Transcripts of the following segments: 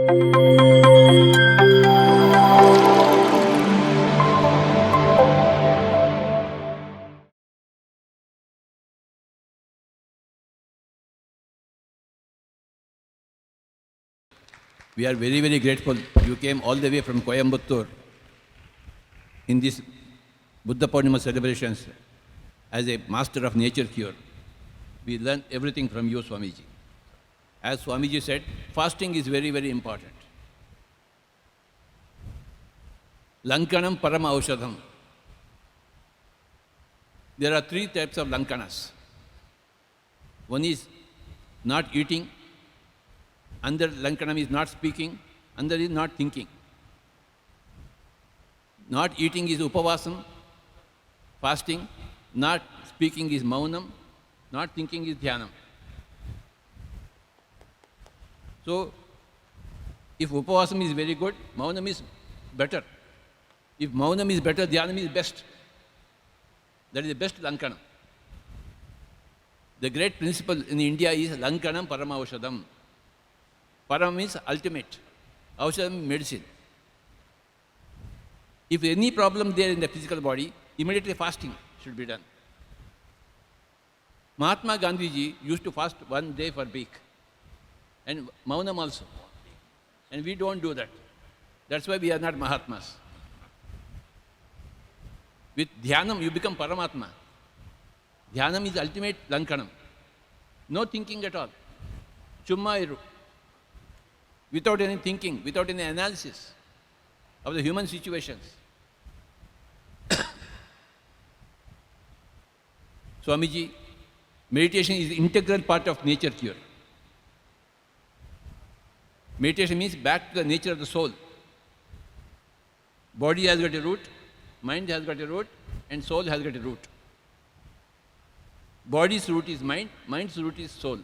We are very, very grateful. You came all the way from Coimbatore in this Buddha Purnima celebrations as a master of nature cure. We learned everything from you, Swamiji. As Swamiji said, fasting is very, very important. Lankanam Parama Aushadham. There are 3 types of lankanas. One is not eating, another lankanam is not speaking, another is not thinking. Not eating is upavasam, fasting. Not speaking is maunam, not thinking is dhyanam. So, if upavasam is very good, maunam is better. If maunam is better, dhyanam is best. That is the best lankanam. The great principle in India is lankanam paramaushadam. Param means ultimate. Aushadam, medicine. If any problem there in the physical body, immediately fasting should be done. Mahatma Gandhiji used to fast 1 day for week. And maunam also. And we don't do that. That's why we are not Mahatmas. With dhyanam, you become Paramatma. Dhyanam is ultimate lankanam. No thinking at all. Chumma iru. Without any thinking, without any analysis of the human situations. Swamiji, meditation is integral part of nature cure. Meditation means back to the nature of the soul. Body has got a root, mind has got a root, and soul has got a root. Body's root is mind, mind's root is soul.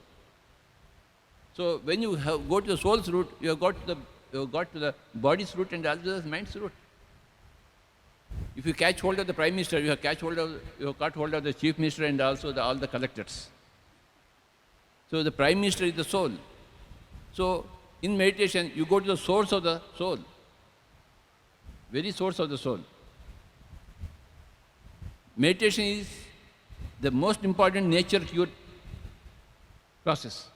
So when you go to the soul's root, you have got to the body's root and also the mind's root. If you catch hold of the Prime Minister, you have caught hold of the Chief Minister and also all the collectors. So the Prime Minister is the soul. So in meditation, you go to the source of the soul, very source of the soul. Meditation is the most important nature cure process.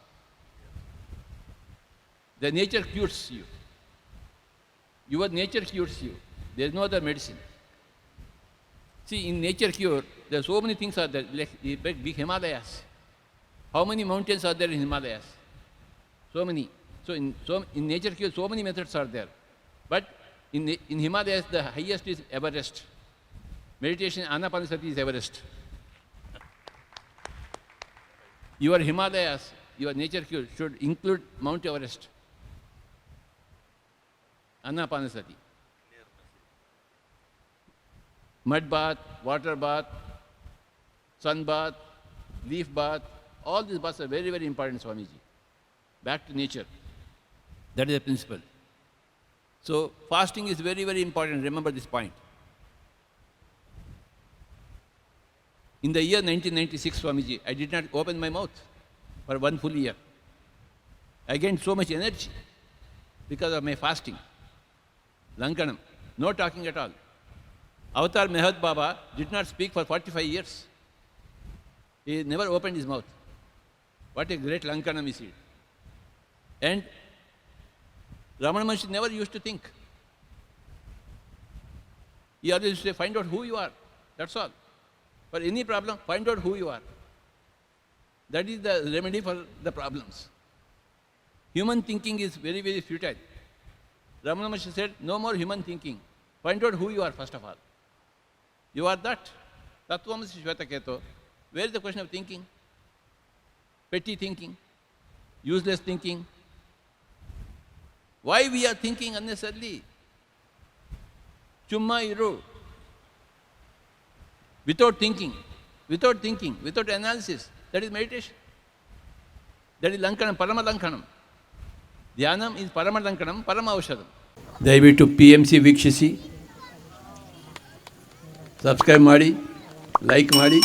The nature cures you. Your nature cures you. There is no other medicine. See, in nature cure, there are so many things are there, like big Himalayas. How many mountains are there in Himalayas? So many. So in nature cure, so many methods are there. But in Himalayas, the highest is Everest. Meditation, Anapanasati is Everest. Your Himalayas, your nature cure should include Mount Everest. Anapanasati. Mud bath, water bath, sun bath, leaf bath, all these baths are very, very important, Swamiji. Back to nature. That is the principle. So fasting is very, very important. Remember this point. In the year 1996, Swamiji, I did not open my mouth for 1 full year. I gained so much energy because of my fasting. Lankanam, no talking at all. Avatar Mehat Baba did not speak for 45 years. He never opened his mouth. What a great Lankanam is it. And Ramana Maharshi never used to think. He always used to say, find out who you are. That's all. For any problem, find out who you are. That is the remedy for the problems. Human thinking is very, very futile. Ramana Maharshi said, no more human thinking. Find out who you are, first of all. You are that. Tattvamasi Shvetaketo. Where is the question of thinking? Petty thinking, useless thinking. Why we are thinking unnecessarily? Chumma iru. Without thinking, without analysis. That is meditation. That is Lankanam, Parama Lankanam. Dhyanam is Parama Lankanam, Parama Aushadam. ದಯವಿಟ್ಟು PMC ವೀಕ್ಷಿಸಿ, subscribe ಮಾಡಿ, like ಮಾಡಿ,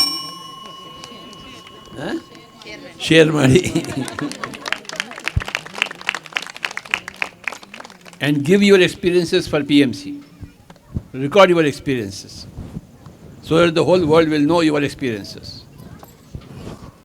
share ಮಾಡಿ. and give your experiences for PMC. Record your experiences so that the whole world will know your experiences.